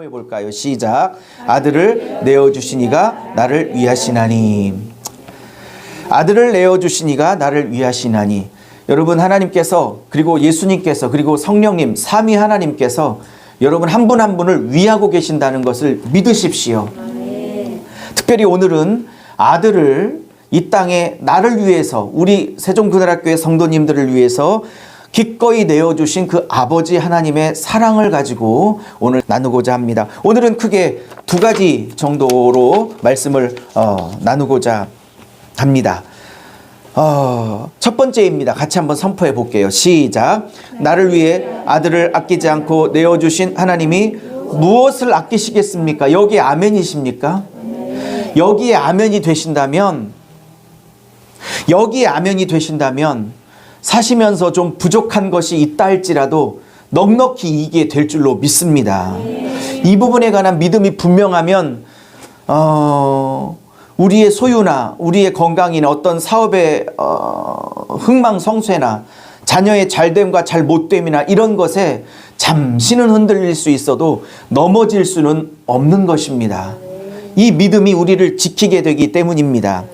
해볼까요? 시작. 아들을 내어주시니가 나를 위하시나니. 아들을 내어주시니가 나를 위하시나니. 여러분, 하나님께서, 그리고 예수님께서, 그리고 성령님, 삼위 하나님께서 여러분 한 분 한 분을 위하고 계신다는 것을 믿으십시오. 특별히 오늘은 아들을 이 땅에 나를 위해서, 우리 세종그늘학교의 성도님들을 위해서 기꺼이 내어주신 그 아버지 하나님의 사랑을 가지고 오늘 나누고자 합니다. 오늘은 크게 두 가지 정도로 말씀을 나누고자 합니다. 첫 번째입니다. 같이 한번 선포해 볼게요. 시작. 나를 위해 아들을 아끼지 않고 내어주신 하나님이 무엇을 아끼시겠습니까? 여기에 아멘이십니까? 여기에 아멘이 되신다면, 사시면서 좀 부족한 것이 있다 할지라도 넉넉히 이기게 될 줄로 믿습니다. 이 부분에 관한 믿음이 분명하면 우리의 소유나 우리의 건강이나 어떤 사업의 흥망성쇠나 자녀의 잘됨과 잘 못됨이나 이런 것에 잠시는 흔들릴 수 있어도 넘어질 수는 없는 것입니다. 이 믿음이 우리를 지키게 되기 때문입니다.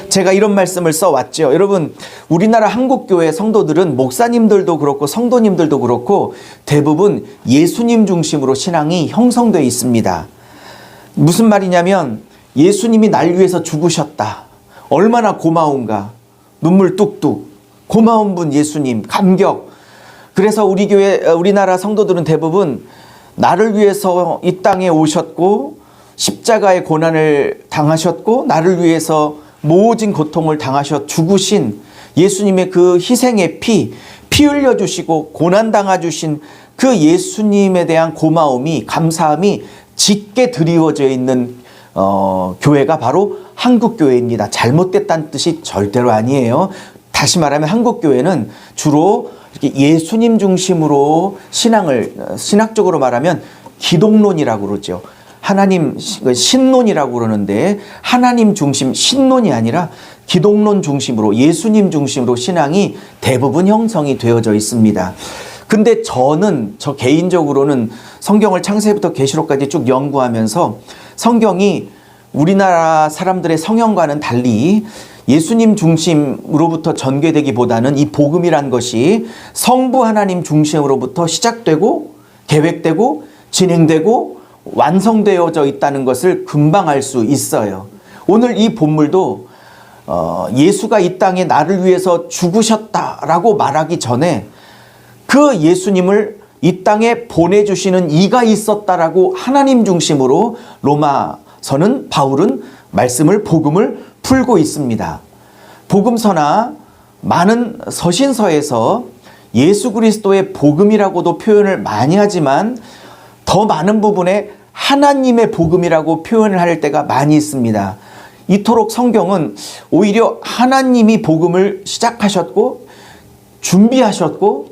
제가 이런 말씀을 써왔죠. 여러분, 우리나라 한국교회 성도들은 목사님들도 그렇고 성도님들도 그렇고 대부분 예수님 중심으로 신앙이 형성되어 있습니다. 무슨 말이냐면 예수님이 날 위해서 죽으셨다. 얼마나 고마운가. 눈물 뚝뚝. 고마운 분 예수님. 감격. 그래서 우리 교회, 우리나라 성도들은 대부분 나를 위해서 이 땅에 오셨고 십자가의 고난을 당하셨고 나를 위해서 모진 고통을 당하셔 죽으신 예수님의 그 희생의 피 흘려주시고 고난당하 주신 그 예수님에 대한 고마움이, 감사함이 짙게 드리워져 있는 교회가 바로 한국교회입니다. 잘못됐다는 뜻이 절대로 아니에요. 다시 말하면 한국교회는 주로 이렇게 예수님 중심으로 신학적으로 말하면 기독론이라고 그러죠. 하나님 신론이라고 그러는데 하나님 중심 신론이 아니라 기독론 중심으로 예수님 중심으로 신앙이 대부분 형성이 되어져 있습니다. 근데 저 개인적으로는 성경을 창세기부터 계시록까지 쭉 연구하면서 성경이 우리나라 사람들의 성향과는 달리 예수님 중심으로부터 전개되기보다는 이 복음이란 것이 성부 하나님 중심으로부터 시작되고 계획되고 진행되고 완성되어져 있다는 것을 금방 알 수 있어요. 오늘 이 본문도 예수가 이 땅에 나를 위해서 죽으셨다라고 말하기 전에 그 예수님을 이 땅에 보내주시는 이가 있었다라고 하나님 중심으로 로마서는 바울은 복음을 풀고 있습니다. 복음서나 많은 서신서에서 예수 그리스도의 복음이라고도 표현을 많이 하지만 더 많은 부분에 하나님의 복음이라고 표현을 할 때가 많이 있습니다. 이토록 성경은 오히려 하나님이 복음을 시작하셨고 준비하셨고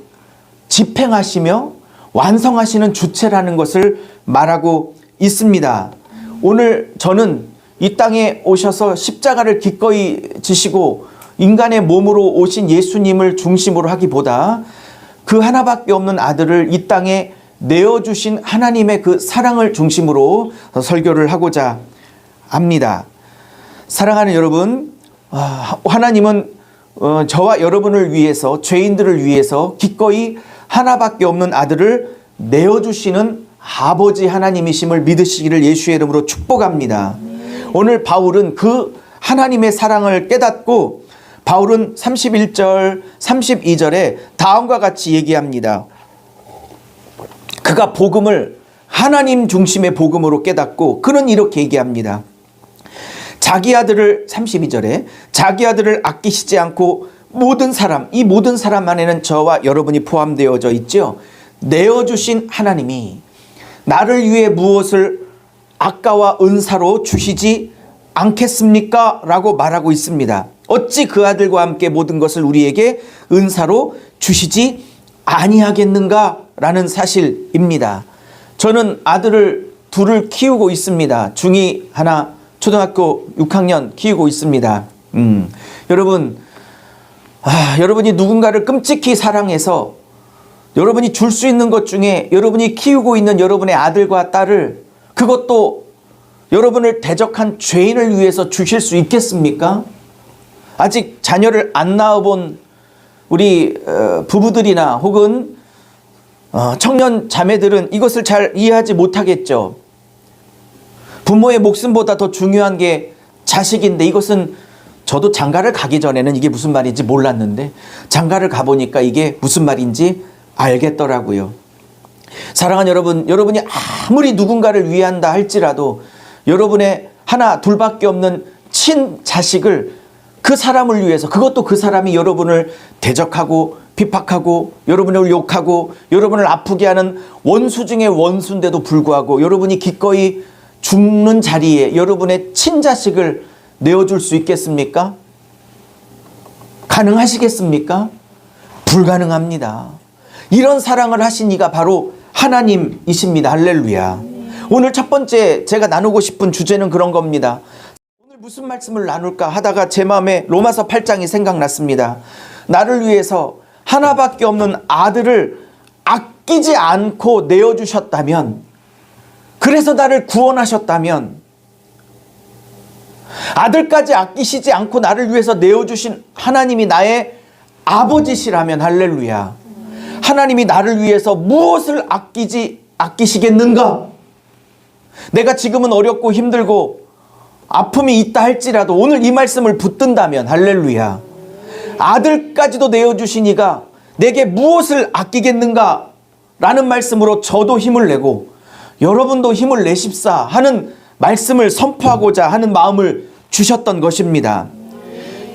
집행하시며 완성하시는 주체라는 것을 말하고 있습니다. 오늘 저는 이 땅에 오셔서 십자가를 기꺼이 지시고 인간의 몸으로 오신 예수님을 중심으로 하기보다 그 하나밖에 없는 아들을 이 땅에 내어주신 하나님의 그 사랑을 중심으로 설교를 하고자 합니다. 사랑하는 여러분, 하나님은 저와 여러분을 위해서, 죄인들을 위해서 기꺼이 하나밖에 없는 아들을 내어주시는 아버지 하나님이심을 믿으시기를 예수의 이름으로 축복합니다. 오늘 바울은 그 하나님의 사랑을 깨닫고 바울은 31절 32절에 다음과 같이 얘기합니다. 그가 복음을 하나님 중심의 복음으로 깨닫고 그는 이렇게 얘기합니다. 자기 아들을 32절에 자기 아들을 아끼시지 않고 모든 사람, 이 모든 사람 안에는 저와 여러분이 포함되어져 있죠. 내어주신 하나님이 나를 위해 무엇을 아까와 은사로 주시지 않겠습니까? 라고 말하고 있습니다. 어찌 그 아들과 함께 모든 것을 우리에게 은사로 주시지 아니하겠는가? 라는 사실입니다. 저는 아들을 둘을 키우고 있습니다. 중2 하나, 초등학교 6학년 키우고 있습니다. 여러분, 여러분이 누군가를 끔찍히 사랑해서 여러분이 줄 수 있는 것 중에 여러분이 키우고 있는 여러분의 아들과 딸을, 그것도 여러분을 대적한 죄인을 위해서 주실 수 있겠습니까? 아직 자녀를 안 낳아본 우리 부부들이나 혹은 청년 자매들은 이것을 잘 이해하지 못하겠죠. 부모의 목숨보다 더 중요한 게 자식인데, 이것은 저도 장가를 가기 전에는 이게 무슨 말인지 몰랐는데 장가를 가보니까 이게 무슨 말인지 알겠더라고요. 사랑하는 여러분, 여러분이 아무리 누군가를 위한다 할지라도 여러분의 하나 둘밖에 없는 친자식을, 그 사람을 위해서, 그것도 그 사람이 여러분을 대적하고 핍박하고 여러분을 욕하고 여러분을 아프게 하는 원수 중에 원수인데도 불구하고 여러분이 기꺼이 죽는 자리에 여러분의 친자식을 내어줄 수 있겠습니까? 가능하시겠습니까? 불가능합니다. 이런 사랑을 하신 이가 바로 하나님이십니다. 할렐루야. 오늘 첫 번째 제가 나누고 싶은 주제는 그런 겁니다. 오늘 무슨 말씀을 나눌까 하다가 제 마음에 로마서 8장이 생각났습니다. 나를 위해서 하나밖에 없는 아들을 아끼지 않고 내어주셨다면, 그래서 나를 구원하셨다면, 아들까지 아끼시지 않고 나를 위해서 내어주신 하나님이 나의 아버지시라면, 할렐루야, 하나님이 나를 위해서 무엇을 아끼시겠는가? 내가 지금은 어렵고 힘들고 아픔이 있다 할지라도 오늘 이 말씀을 붙든다면, 할렐루야, 아들까지도 내어주신 이가 내게 무엇을 아끼겠는가? 라는 말씀으로 저도 힘을 내고 여러분도 힘을 내십사 하는 말씀을 선포하고자 하는 마음을 주셨던 것입니다.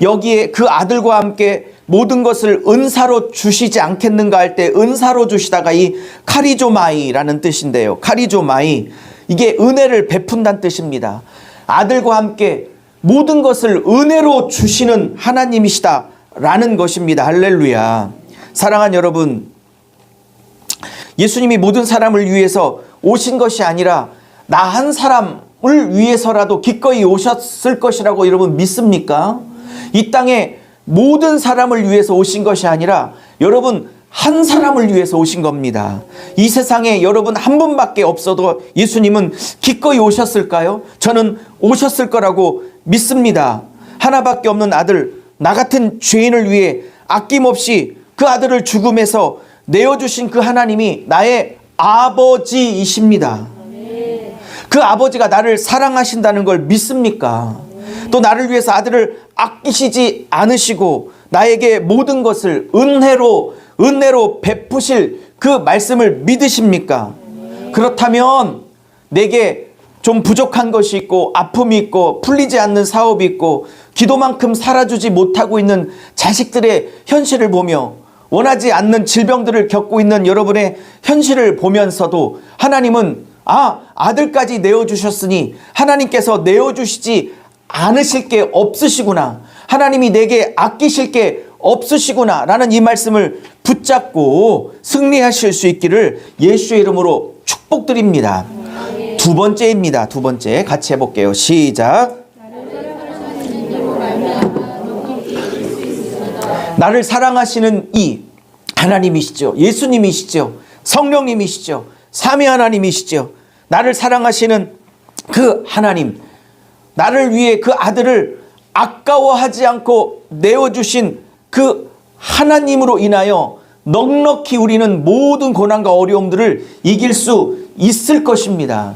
여기에 그 아들과 함께 모든 것을 은사로 주시지 않겠는가 할 때 은사로 주시다가 이 카리조마이라는 뜻인데요. 카리조마이, 이게 은혜를 베푼다는 뜻입니다. 아들과 함께 모든 것을 은혜로 주시는 하나님이시다 라는 것입니다. 할렐루야. 사랑하는 여러분, 예수님이 모든 사람을 위해서 오신 것이 아니라 나 한 사람을 위해서라도 기꺼이 오셨을 것이라고 여러분 믿습니까? 이 땅에 모든 사람을 위해서 오신 것이 아니라 여러분 한 사람을 위해서 오신 겁니다. 이 세상에 여러분 한 분밖에 없어도 예수님은 기꺼이 오셨을까요? 저는 오셨을 거라고 믿습니다. 하나밖에 없는 아들, 나 같은 죄인을 위해 아낌없이 그 아들을 죽음에서 내어주신 그 하나님이 나의 아버지이십니다. 그 아버지가 나를 사랑하신다는 걸 믿습니까? 또 나를 위해서 아들을 아끼시지 않으시고 나에게 모든 것을 은혜로 베푸실 그 말씀을 믿으십니까? 그렇다면 내게 좀 부족한 것이 있고 아픔이 있고 풀리지 않는 사업이 있고 기도만큼 살아주지 못하고 있는 자식들의 현실을 보며 원하지 않는 질병들을 겪고 있는 여러분의 현실을 보면서도 하나님은 아들까지 내어주셨으니 하나님께서 내어주시지 않으실 게 없으시구나, 하나님이 내게 아끼실 게 없으시구나 라는 이 말씀을 붙잡고 승리하실 수 있기를 예수의 이름으로 축복드립니다. 두 번째입니다. 두 번째 같이 해볼게요. 시작. 나를 사랑하시는 이 하나님이시죠. 예수님이시죠. 성령님이시죠. 삼위 하나님이시죠. 나를 사랑하시는 그 하나님, 나를 위해 그 아들을 아까워하지 않고 내어주신 그 하나님으로 인하여 넉넉히 우리는 모든 고난과 어려움들을 이길 수 있을 것입니다.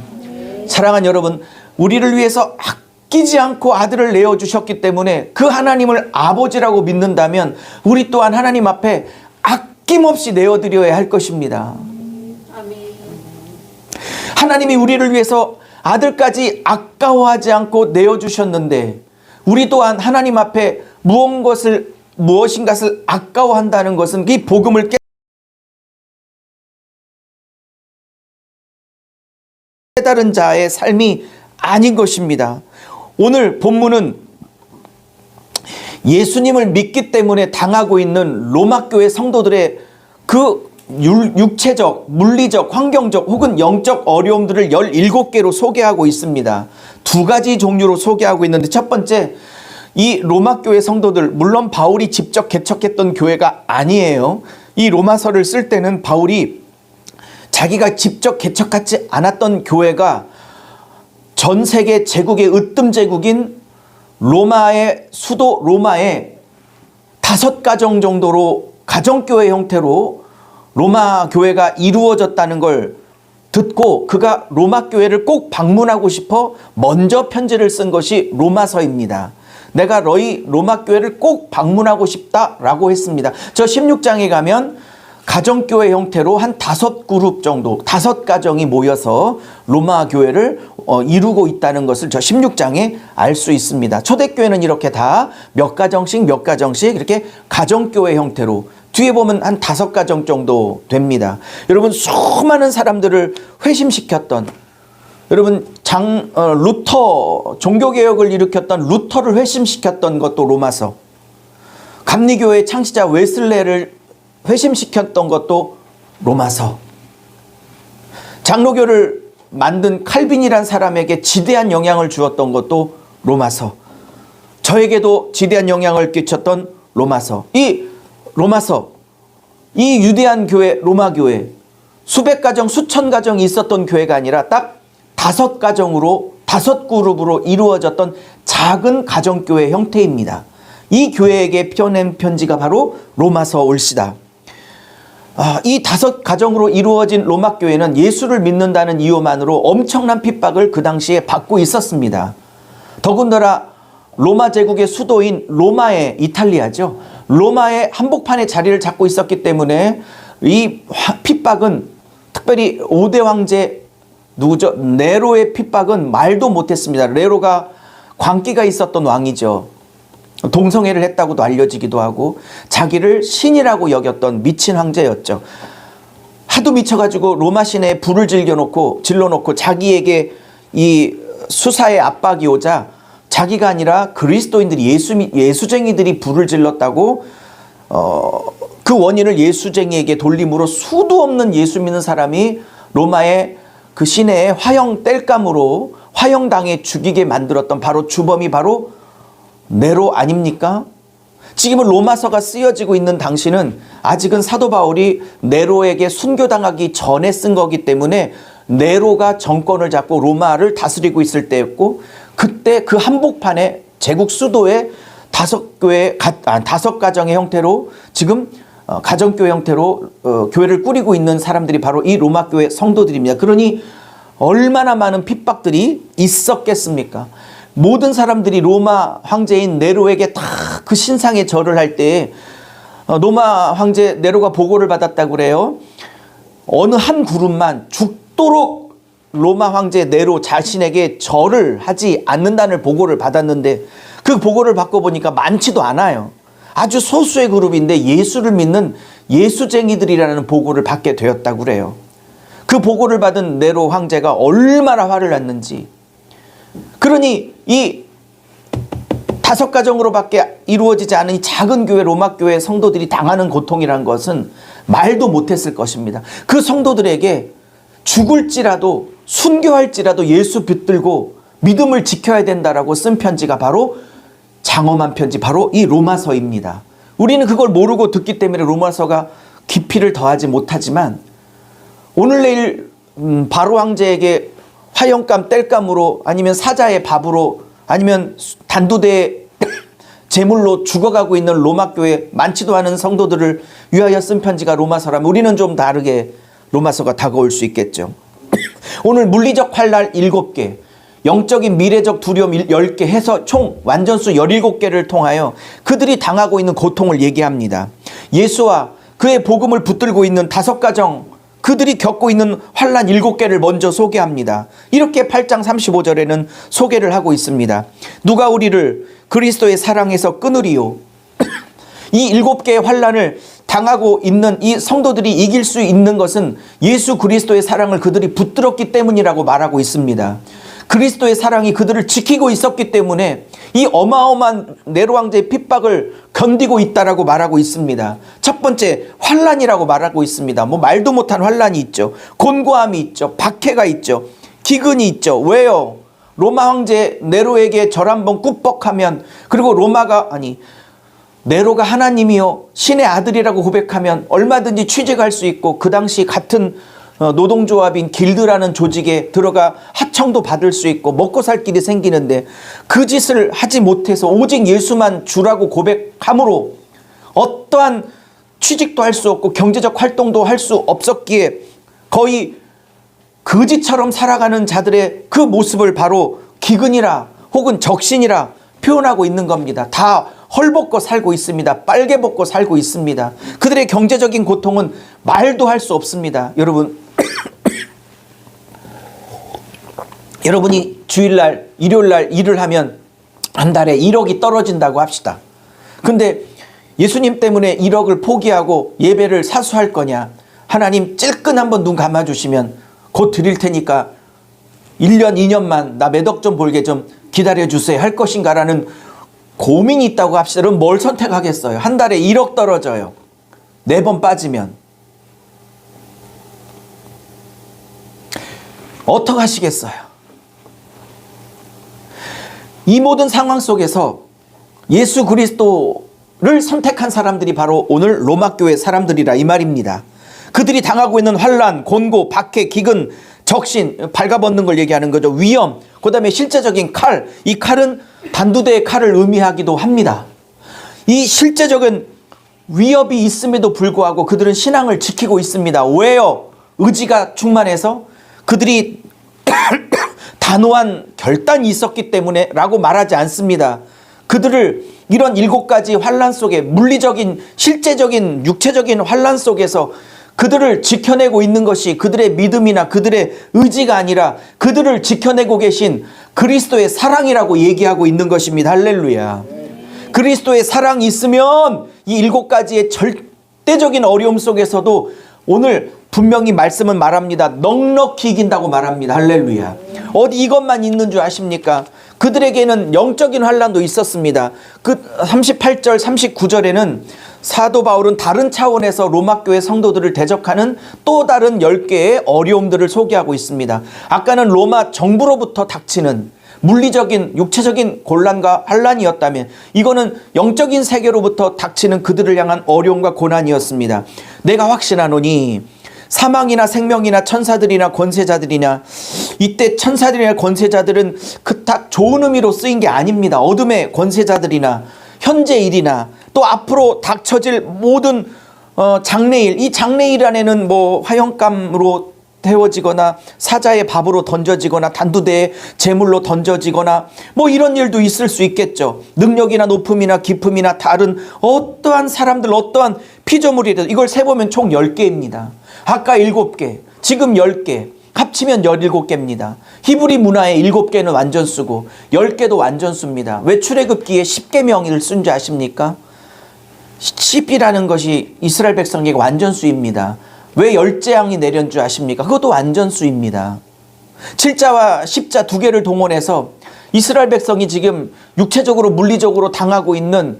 사랑하는 여러분, 우리를 위해서 아끼지 않고 아들을 내어주셨기 때문에 그 하나님을 아버지라고 믿는다면 우리 또한 하나님 앞에 아낌없이 내어드려야 할 것입니다. 하나님이 우리를 위해서 아들까지 아까워하지 않고 내어주셨는데 우리 또한 하나님 앞에 무엇인가를 아까워한다는 것은 이 복음을 깨달은 자의 삶이 아닌 것입니다. 오늘 본문은 예수님을 믿기 때문에 당하고 있는 로마교회 성도들의 그 육체적, 물리적, 환경적 혹은 영적 어려움들을 17개로 소개하고 있습니다. 두 가지 종류로 소개하고 있는데, 첫 번째, 이 로마교회 성도들, 물론 바울이 직접 개척했던 교회가 아니에요. 이 로마서를 쓸 때는 바울이 자기가 직접 개척하지 않았던 교회가 전 세계 제국의 으뜸 제국인 로마의 수도 로마에 5가정 정도로 가정교회 형태로 로마 교회가 이루어졌다는 걸 듣고 그가 로마 교회를 꼭 방문하고 싶어 먼저 편지를 쓴 것이 로마서입니다. 내가 너희 로마 교회를 꼭 방문하고 싶다라고 했습니다. 저 16장에 가면 가정교회 형태로 한 5그룹 정도, 5가정이 모여서 로마 교회를 이루고 있다는 것을 저 16장에 알 수 있습니다. 초대교회는 이렇게 다 몇 가정씩 이렇게 가정교회 형태로, 뒤에 보면 한 5가정 정도 됩니다. 여러분, 수많은 사람들을 회심시켰던, 여러분 루터, 종교개혁을 일으켰던 루터를 회심시켰던 것도 로마서, 감리교회의 창시자 웨슬레를 회심시켰던 것도 로마서, 장로교를 만든 칼빈이란 사람에게 지대한 영향을 주었던 것도 로마서, 저에게도 지대한 영향을 끼쳤던 로마서. 이 로마서, 이 유대한 교회, 로마 교회, 수백 가정, 수천 가정이 있었던 교회가 아니라 딱 5가정으로, 5그룹으로 이루어졌던 작은 가정교회 형태입니다. 이 교회에게 펴낸 편지가 바로 로마서 올시다. 이 5가정으로 이루어진 로마 교회는 예수를 믿는다는 이유만으로 엄청난 핍박을 그 당시에 받고 있었습니다. 더군다나 로마 제국의 수도인 로마의, 이탈리아죠, 로마의 한복판에 자리를 잡고 있었기 때문에 이 핍박은, 특별히 5대 황제 누구죠? 네로의 핍박은 말도 못했습니다. 네로가 광기가 있었던 왕이죠. 동성애를 했다고도 알려지기도 하고 자기를 신이라고 여겼던 미친 황제였죠. 하도 미쳐가지고 로마 시내에 불을 질러놓고 자기에게 이 수사의 압박이 오자 자기가 아니라 그리스도인들이, 예수쟁이들이 불을 질렀다고 그 원인을 예수쟁이에게 돌림으로 수도 없는 예수 믿는 사람이 로마의 그 시내에 화형 땔감으로 화형당해 죽이게 만들었던 바로 주범이 바로 네로 아닙니까? 지금은 로마서가 쓰여지고 있는 당시는 아직은 사도 바울이 네로에게 순교당하기 전에 쓴 거기 때문에 네로가 정권을 잡고 로마를 다스리고 있을 때였고, 그때 그 한복판에 제국 수도에 5가정의 형태로 지금 가정교회 형태로 교회를 꾸리고 있는 사람들이 바로 이 로마 교회 성도들입니다. 그러니 얼마나 많은 핍박들이 있었겠습니까? 모든 사람들이 로마 황제인 네로에게 다 그 신상에 절을 할 때 로마 황제 네로가 보고를 받았다고 그래요. 어느 한 그룹만 죽도록 로마 황제 네로 자신에게 절을 하지 않는다는 보고를 받았는데, 그 보고를 받고 보니까 많지도 않아요. 아주 소수의 그룹인데 예수를 믿는 예수쟁이들이라는 보고를 받게 되었다고 그래요. 그 보고를 받은 네로 황제가 얼마나 화를 났는지. 그러니 이 5가정으로밖에 이루어지지 않은 이 작은 교회, 로마 교회 성도들이 당하는 고통이라는 것은 말도 못했을 것입니다. 그 성도들에게 죽을지라도, 순교할지라도 예수 붙들고 믿음을 지켜야 된다라고 쓴 편지가 바로 장엄한 편지, 바로 이 로마서입니다. 우리는 그걸 모르고 듣기 때문에 로마서가 깊이를 더하지 못하지만, 오늘 내일 바로 황제에게 화형감 땔감으로, 아니면 사자의 밥으로, 아니면 단두대에 제물로 죽어가고 있는 로마 교회 많지도 않은 성도들을 위하여 쓴 편지가 로마서라면 우리는 좀 다르게 로마서가 다가올 수 있겠죠. 오늘 물리적 환난 7개, 영적인 미래적 두려움 10개 해서 총 완전수 17개를 통하여 그들이 당하고 있는 고통을 얘기합니다. 예수와 그의 복음을 붙들고 있는 5가정, 그들이 겪고 있는 환난 7개를 먼저 소개합니다. 이렇게 8장 35절에는 소개를 하고 있습니다. 누가 우리를 그리스도의 사랑에서 끊으리요. 이 7개의 환난을 당하고 있는 이 성도들이 이길 수 있는 것은 예수 그리스도의 사랑을 그들이 붙들었기 때문이라고 말하고 있습니다. 그리스도의 사랑이 그들을 지키고 있었기 때문에 이 어마어마한 네로 왕제의 핍박을 견디고 있다라고 말하고 있습니다. 첫 번째 환난이라고 말하고 있습니다. 뭐 말도 못한 환난이 있죠. 곤고함이 있죠. 박해가 있죠. 기근이 있죠. 왜요? 로마 황제 네로에게 절 한번 꾸벅하면, 그리고 네로가 하나님이요 신의 아들이라고 고백하면 얼마든지 취직할 수 있고, 그 당시 같은 노동조합인 길드라는 조직에 들어가 하청도 받을 수 있고 먹고 살 길이 생기는데, 그 짓을 하지 못해서 오직 예수만 주라고 고백함으로 어떠한 취직도 할 수 없고 경제적 활동도 할 수 없었기에 거의 거지처럼 살아가는 자들의 그 모습을 바로 기근이라 혹은 적신이라 표현하고 있는 겁니다. 다 헐벗고 살고 있습니다. 빨개벗고 살고 있습니다. 그들의 경제적인 고통은 말도 할 수 없습니다. 여러분이 주일날, 일요일날 일을 하면 한 달에 1억이 떨어진다고 합시다. 근데 예수님 때문에 1억을 포기하고 예배를 사수할 거냐? 하나님 찔끔 한번 눈 감아주시면 곧 드릴 테니까 1년, 2년만 나 몇 억 좀 벌게 좀 기다려주세요 할 것인가라는 고민이 있다고 합시다. 그럼 뭘 선택하겠어요? 한 달에 1억 떨어져요. 4번 빠지면. 어떻게 하시겠어요? 이 모든 상황 속에서 예수 그리스도를 선택한 사람들이 바로 오늘 로마 교회 사람들이라 이 말입니다. 그들이 당하고 있는 환난, 곤고, 박해, 기근, 적신, 발가벗는 걸 얘기하는 거죠. 위험, 그 다음에 실제적인 칼, 이 칼은 단두대의 칼을 의미하기도 합니다. 이 실제적인 위협이 있음에도 불구하고 그들은 신앙을 지키고 있습니다. 왜요? 의지가 충만해서 그들이 단호한 결단이 있었기 때문에 라고 말하지 않습니다. 그들을 이런 7가지 환난 속에, 물리적인 실제적인 육체적인 환난 속에서 그들을 지켜내고 있는 것이 그들의 믿음이나 그들의 의지가 아니라 그들을 지켜내고 계신 그리스도의 사랑이라고 얘기하고 있는 것입니다. 할렐루야. 그리스도의 사랑이 있으면 이 7가지의 절대적인 어려움 속에서도 오늘 분명히 말씀은 말합니다. 넉넉히 이긴다고 말합니다. 할렐루야. 어디 이것만 있는 줄 아십니까? 그들에게는 영적인 환난도 있었습니다. 그 38절 39절에는 사도 바울은 다른 차원에서 로마 교회 성도들을 대적하는 또 다른 10개의 어려움들을 소개하고 있습니다. 아까는 로마 정부로부터 닥치는 물리적인 육체적인 곤란과 환난이었다면 이거는 영적인 세계로부터 닥치는 그들을 향한 어려움과 고난이었습니다. 내가 확신하노니 사망이나 생명이나 천사들이나 권세자들이나, 이때 천사들이나 권세자들은 그닥 좋은 의미로 쓰인 게 아닙니다. 어둠의 권세자들이나 현재 일이나 또 앞으로 닥쳐질 모든 장래일, 이 장래일 안에는 뭐 화형감으로 태워지거나 사자의 밥으로 던져지거나 단두대에 제물로 던져지거나 뭐 이런 일도 있을 수 있겠죠. 능력이나 높음이나 기품이나 다른 어떠한 사람들, 어떠한 피조물이라도 이걸 세보면 총 10개입니다. 아까 7개, 지금 10개, 합치면 17개입니다. 히브리 문화의 7개는 완전수고 10개도 완전수입니다. 왜 출애굽기에 10계명을 쓴 줄 아십니까? 10이라는 것이 이스라엘 백성에게 완전수입니다. 왜 열재앙이 내린 줄 아십니까? 그것도 완전수입니다. 7자와 10자 2개를 동원해서 이스라엘 백성이 지금 육체적으로 물리적으로 당하고 있는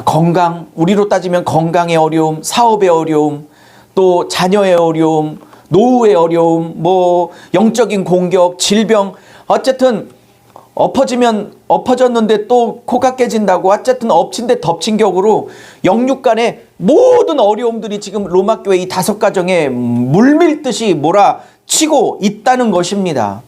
건강, 우리로 따지면 건강의 어려움, 사업의 어려움, 또 자녀의 어려움, 노후의 어려움, 뭐 영적인 공격, 질병, 어쨌든 엎어졌는데 또 코가 깨진다고, 어쨌든 엎친 데 덮친 격으로 영육 간의 모든 어려움들이 지금 로마 교회 이 5가정에 물밀듯이 몰아치고 있다는 것입니다.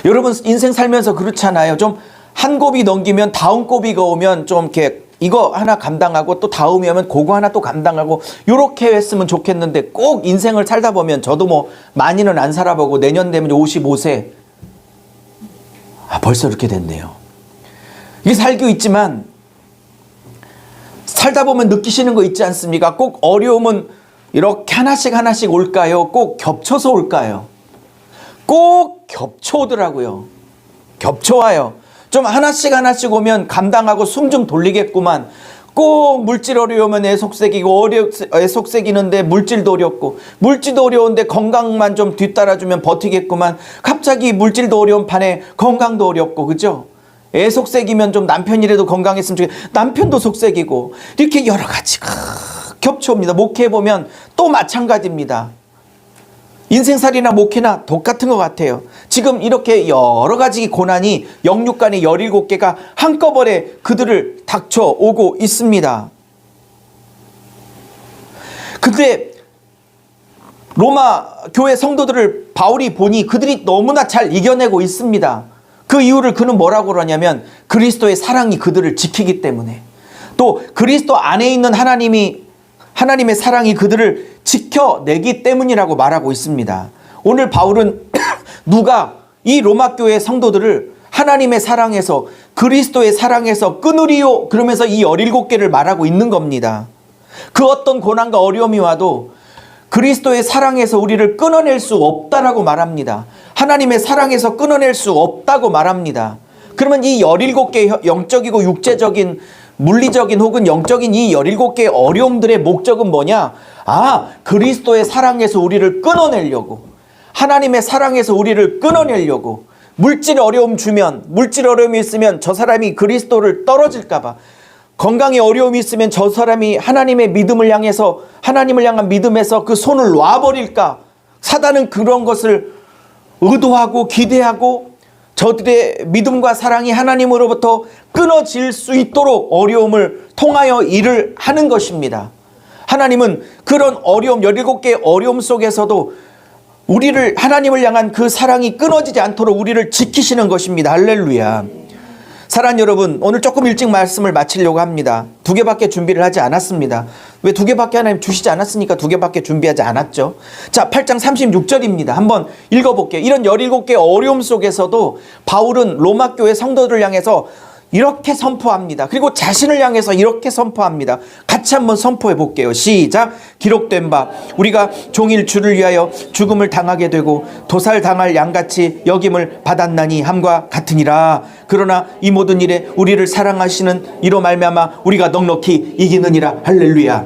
여러분 인생 살면서 그렇잖아요. 좀 한 고비 넘기면 다음 고비가 오면 좀 이렇게 이거 하나 감당하고 또 다음이 오면 그거 하나 또 감당하고 요렇게 했으면 좋겠는데 꼭 인생을 살다 보면 저도 뭐 많이는 안 살아보고 내년 되면 55세 벌써 이렇게 됐네요. 이게 살고 있지만 살다 보면 느끼시는 거 있지 않습니까? 꼭 어려움은 이렇게 하나씩 올까요? 꼭 겹쳐서 올까요? 꼭 겹쳐오더라고요. 겹쳐와요. 좀 하나씩 오면 감당하고 숨 좀 돌리겠구만. 꼭 물질 어려우면 애속색이고 애속색이는데 물질도 어렵고 물질도 어려운데 건강만 좀 뒤따라주면 버티겠구만. 갑자기 물질도 어려운 판에 건강도 어렵고 그죠? 애속색이면 좀 남편이라도 건강했으면 좋겠고 남편도 속색이고 이렇게 여러 가지가 겹쳐옵니다. 목회해보면 또 마찬가지입니다. 인생살이나 목회나 똑같은 것 같아요. 지금 이렇게 여러 가지 고난이 영육간의 17개가 한꺼번에 그들을 닥쳐오고 있습니다. 근데 로마 교회 성도들을 바울이 보니 그들이 너무나 잘 이겨내고 있습니다. 그 이유를 그는 뭐라고 그러냐면 그리스도의 사랑이 그들을 지키기 때문에 또 그리스도 안에 있는 하나님의 사랑이 그들을 지켜내기 때문이라고 말하고 있습니다. 오늘 바울은 누가 이 로마 교회 성도들을 하나님의 사랑에서 그리스도의 사랑에서 끊으리요 그러면서 이 17개를 말하고 있는 겁니다. 그 어떤 고난과 어려움이 와도 그리스도의 사랑에서 우리를 끊어낼 수 없다라고 말합니다. 하나님의 사랑에서 끊어낼 수 없다고 말합니다. 그러면 이 17개 영적이고 육체적인 물리적인 혹은 영적인 이 17개의 어려움들의 목적은 뭐냐? 그리스도의 사랑에서 우리를 끊어내려고, 하나님의 사랑에서 우리를 끊어내려고, 물질 어려움 주면, 물질 어려움이 있으면 저 사람이 그리스도를 떨어질까 봐, 건강에 어려움이 있으면 저 사람이 하나님의 믿음을 향해서, 하나님을 향한 믿음에서 그 손을 놔버릴까? 사단은 그런 것을 의도하고 기대하고 저들의 믿음과 사랑이 하나님으로부터 끊어질 수 있도록 어려움을 통하여 일을 하는 것입니다. 하나님은 그런 어려움, 17개의 어려움 속에서도 우리를, 하나님을 향한 그 사랑이 끊어지지 않도록 우리를 지키시는 것입니다. 할렐루야. 사랑하는 여러분, 오늘 조금 일찍 말씀을 마치려고 합니다. 2개밖에 준비를 하지 않았습니다. 왜 2개밖에 하나님 주시지 않았으니까 2개밖에 준비하지 않았죠. 자, 8장 36절입니다. 한번 읽어볼게요. 이런 17개의 어려움 속에서도 바울은 로마 교회 성도들을 향해서 이렇게 선포합니다. 그리고 자신을 향해서 이렇게 선포합니다. 같이 한번 선포해 볼게요. 시작. 기록된 바 우리가 종일 주를 위하여 죽음을 당하게 되고 도살당할 양같이 여김을 받았나니 함과 같으니라. 그러나 이 모든 일에 우리를 사랑하시는 이로 말미암아 우리가 넉넉히 이기느니라. 할렐루야.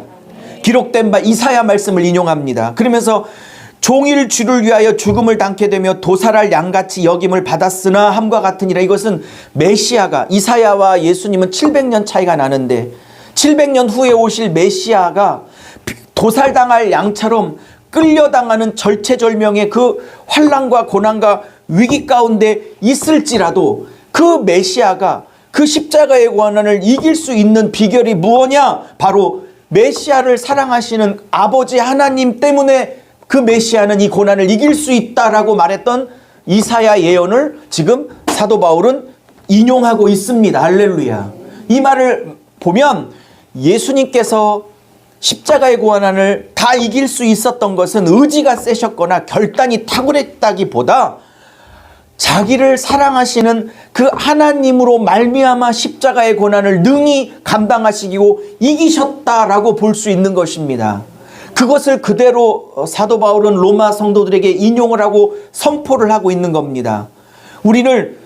기록된 바 이사야 말씀을 인용합니다. 그러면서 종일 주를 위하여 죽음을 당게 되며 도살할 양같이 여김을 받았으나 함과 같으니라. 이것은 메시아가, 이사야와 예수님은 700년 차이가 나는데 700년 후에 오실 메시아가 도살당할 양처럼 끌려당하는 절체절명의 그 환난과 고난과 위기 가운데 있을지라도 그 메시아가 그 십자가의 고난을 이길 수 있는 비결이 무엇이냐? 바로 메시아를 사랑하시는 아버지 하나님 때문에 그 메시아는 이 고난을 이길 수 있다라고 말했던 이사야 예언을 지금 사도 바울은 인용하고 있습니다. 할렐루야. 이 말을 보면 예수님께서 십자가의 고난을 다 이길 수 있었던 것은 의지가 세셨거나 결단이 탁월했다기보다 자기를 사랑하시는 그 하나님으로 말미암아 십자가의 고난을 능히 감당하시고 이기셨다라고 볼 수 있는 것입니다. 그것을 그대로 사도 바울은 로마 성도들에게 인용을 하고 선포를 하고 있는 겁니다. 우리를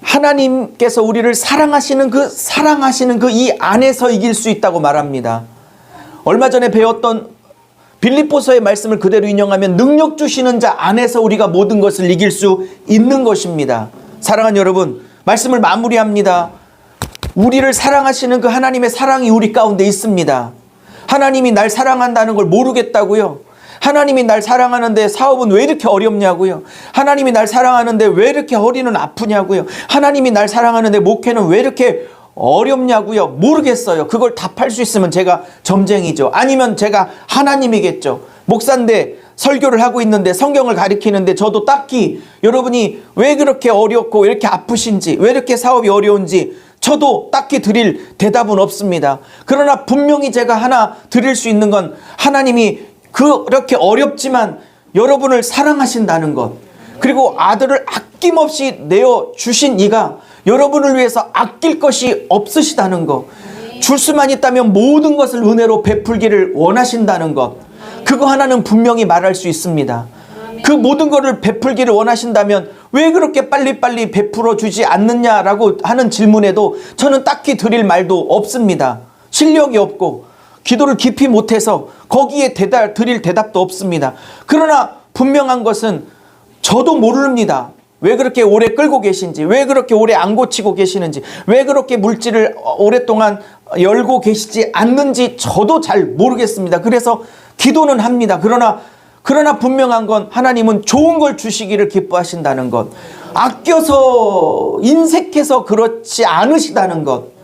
하나님께서 우리를 사랑하시는 그 이 안에서 이길 수 있다고 말합니다. 얼마 전에 배웠던 빌립보서의 말씀을 그대로 인용하면 능력 주시는 자 안에서 우리가 모든 것을 이길 수 있는 것입니다. 사랑하는 여러분, 말씀을 마무리합니다. 우리를 사랑하시는 그 하나님의 사랑이 우리 가운데 있습니다. 하나님이 날 사랑한다는 걸 모르겠다고요? 하나님이 날 사랑하는데 사업은 왜 이렇게 어렵냐고요? 하나님이 날 사랑하는데 왜 이렇게 허리는 아프냐고요? 하나님이 날 사랑하는데 목회는 왜 이렇게 어렵냐고요? 모르겠어요. 그걸 답할 수 있으면 제가 점쟁이죠. 아니면 제가 하나님이겠죠. 목사인데 설교를 하고 있는데 성경을 가리키는데 저도 딱히 여러분이 왜 그렇게 어렵고 왜 이렇게 아프신지 왜 이렇게 사업이 어려운지 저도 딱히 드릴 대답은 없습니다. 그러나 분명히 제가 하나 드릴 수 있는 건 하나님이 그렇게 어렵지만 여러분을 사랑하신다는 것, 그리고 아들을 아낌없이 내어주신 이가 여러분을 위해서 아낄 것이 없으시다는 것, 줄 수만 있다면 모든 것을 은혜로 베풀기를 원하신다는 것, 그거 하나는 분명히 말할 수 있습니다. 그 모든 것을 베풀기를 원하신다면 왜 그렇게 빨리빨리 베풀어 주지 않느냐라고 하는 질문에도 저는 딱히 드릴 말도 없습니다. 실력이 없고 기도를 깊이 못해서 거기에 드릴 대답도 없습니다. 그러나 분명한 것은 저도 모릅니다. 왜 그렇게 오래 끌고 계신지, 왜 그렇게 오래 안 고치고 계시는지, 왜 그렇게 물질을 오랫동안 열고 계시지 않는지 저도 잘 모르겠습니다. 그래서 기도는 합니다. 그러나 분명한 건 하나님은 좋은 걸 주시기를 기뻐하신다는 것, 아껴서 인색해서 그렇지 않으시다는 것,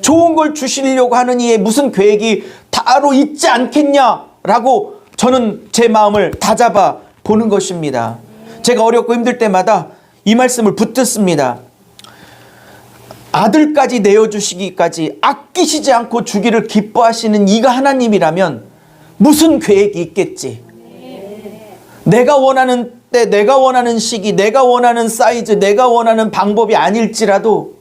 좋은 걸 주시려고 하는 이의 무슨 계획이 따로 있지 않겠냐라고 저는 제 마음을 다잡아 보는 것입니다. 제가 어렵고 힘들 때마다 이 말씀을 붙듣습니다. 아들까지 내어주시기까지 아끼시지 않고 주기를 기뻐하시는 이가 하나님이라면 무슨 계획이 있겠지. 내가 원하는 때, 내가 원하는 시기, 내가 원하는 사이즈, 내가 원하는 방법이 아닐지라도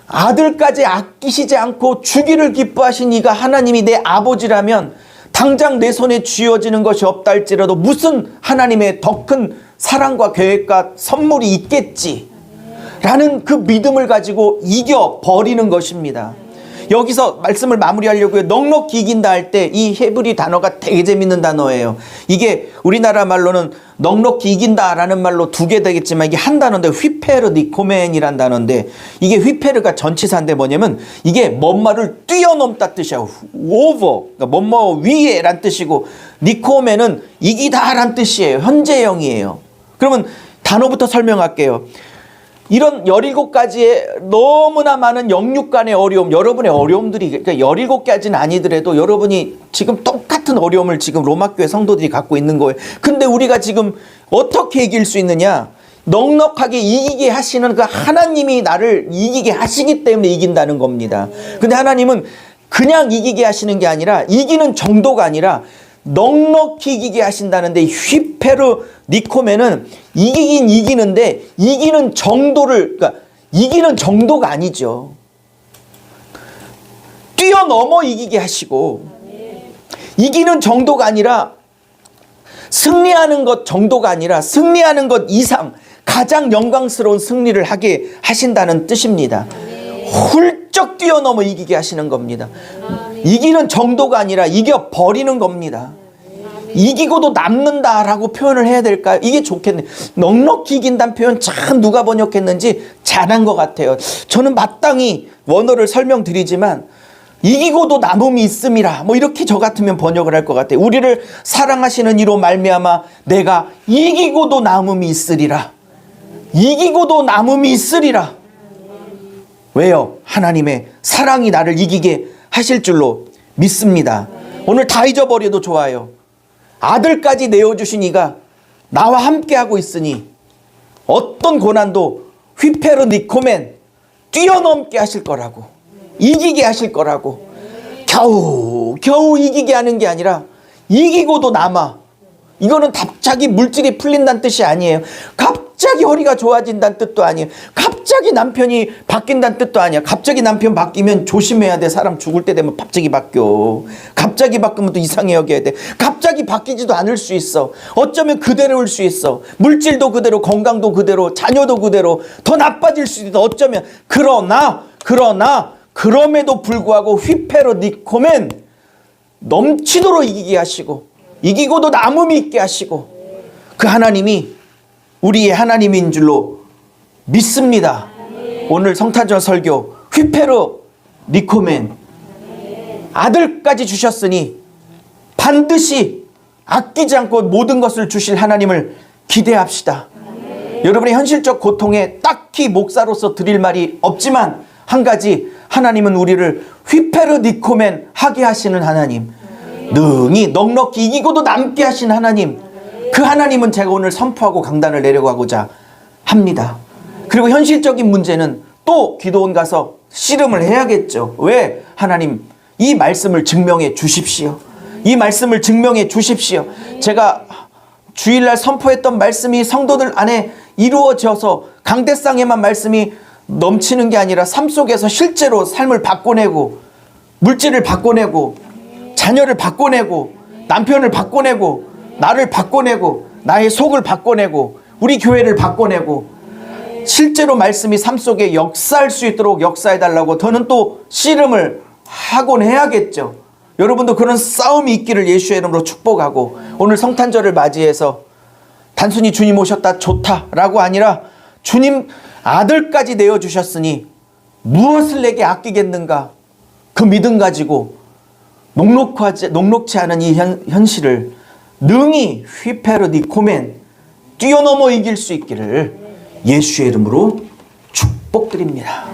아들까지 아끼시지 않고 주기를 기뻐하신 이가 하나님이 내 아버지라면 당장 내 손에 쥐어지는 것이 없다 할지라도 무슨 하나님의 더 큰 사랑과 계획과 선물이 있겠지 라는 그 믿음을 가지고 이겨버리는 것입니다. 여기서 말씀을 마무리하려고요. 넉넉히 이긴다 할 때 이 헤브리 단어가 되게 재밌는 단어예요. 이게 우리나라 말로는 넉넉히 이긴다라는 말로 두 개 되겠지만 이게 한 단어인데 휘페르 니코멘이란 단어인데, 이게 휘페르가 전치사인데 뭐냐면 이게 뭔말을 뛰어넘다 뜻이야. 오버, 그러니까 뭐뭐 위에란 뜻이고, 니코멘은 이기다란 뜻이에요. 현재형이에요. 그러면 단어부터 설명할게요. 이런 17가지의 너무나 많은 영육 간의 어려움, 여러분의 어려움들이, 그러니까 17가지는 아니더라도 여러분이 지금 똑같은 어려움을 지금 로마교회 성도들이 갖고 있는 거예요. 근데 우리가 지금 어떻게 이길 수 있느냐? 넉넉하게 이기게 하시는 그 하나님이 나를 이기게 하시기 때문에 이긴다는 겁니다. 근데 하나님은 그냥 이기게 하시는 게 아니라, 이기는 정도가 아니라 넉넉히 이기게 하신다는데, 휘페르 니코멘은 이기긴 이기는데 이기는 정도를, 그러니까 이기는 정도가 아니죠. 뛰어넘어 이기게 하시고, 이기는 정도가 아니라 승리하는 것 정도가 아니라 승리하는 것 이상 가장 영광스러운 승리를 하게 하신다는 뜻입니다. 훌쩍 뛰어넘어 이기게 하시는 겁니다. 이기는 정도가 아니라 이겨버리는 겁니다. 이기고도 남는다라고 표현을 해야 될까요? 이게 좋겠네. 넉넉히 이긴다는 표현 참 누가 번역했는지 잘한 것 같아요. 저는 마땅히 원어를 설명드리지만 이기고도 남음이 있음이라, 뭐 이렇게 저 같으면 번역을 할 것 같아요. 우리를 사랑하시는 이로 말미암아 내가 이기고도 남음이 있으리라. 이기고도 남음이 있으리라. 왜요? 하나님의 사랑이 나를 이기게 하실 줄로 믿습니다. 오늘 다 잊어버려도 좋아요. 아들까지 내어주신 이가 나와 함께하고 있으니 어떤 고난도 휘페르 니코멘 뛰어넘게 하실 거라고, 이기게 하실 거라고. 겨우 이기게 하는 게 아니라 이기고도 남아. 이거는 갑자기 물질이 풀린다는 뜻이 아니에요. 갑자기 허리가 좋아진다는 뜻도 아니에요. 갑자기 남편이 바뀐다는 뜻도 아니야. 갑자기 남편 바뀌면 조심해야 돼. 사람 죽을 때 되면 갑자기 바뀌어. 갑자기 바꾸면 또 이상해 여겨야 돼. 갑자기 바뀌지도 않을 수 있어. 어쩌면 그대로일 수 있어. 물질도 그대로, 건강도 그대로, 자녀도 그대로, 더 나빠질 수도 있어. 어쩌면. 그러나 그럼에도 불구하고 휘페르 니코멘 넘치도록 이기게 하시고, 이기고도 남음이 있게 하시고, 그 하나님이 우리의 하나님인 줄로 믿습니다. 오늘 성탄절 설교 휘페르 니코멘, 아들까지 주셨으니 반드시 아끼지 않고 모든 것을 주실 하나님을 기대합시다. 여러분의 현실적 고통에 딱히 목사로서 드릴 말이 없지만 한 가지, 하나님은 우리를 휘페르 니코멘 하게 하시는 하나님, 능히 넉넉히 이기고도 남게 하신 하나님, 그 하나님은 제가 오늘 선포하고 강단을 내려가고자 합니다. 그리고 현실적인 문제는 또 기도원 가서 씨름을 해야겠죠. 왜? 하나님, 이 말씀을 증명해 주십시오. 이 말씀을 증명해 주십시오. 제가 주일날 선포했던 말씀이 성도들 안에 이루어져서 강대상에만 말씀이 넘치는 게 아니라 삶 속에서 실제로 삶을 바꿔내고, 물질을 바꿔내고, 자녀를 바꿔내고, 남편을 바꿔내고, 나를 바꿔내고, 나의 속을 바꿔내고, 우리 교회를 바꿔내고, 실제로 말씀이 삶 속에 역사할 수 있도록 역사해달라고 저는 또 씨름을 하곤 해야겠죠. 여러분도 그런 싸움이 있기를 예수의 이름으로 축복하고, 오늘 성탄절을 맞이해서 단순히 주님 오셨다 좋다라고 아니라 주님 아들까지 내어주셨으니 무엇을 내게 아끼겠는가, 그 믿음 가지고 녹록치 않은 이 현실을 능히 휘페르디코멘 뛰어넘어 이길 수 있기를 예수의 이름으로 축복드립니다.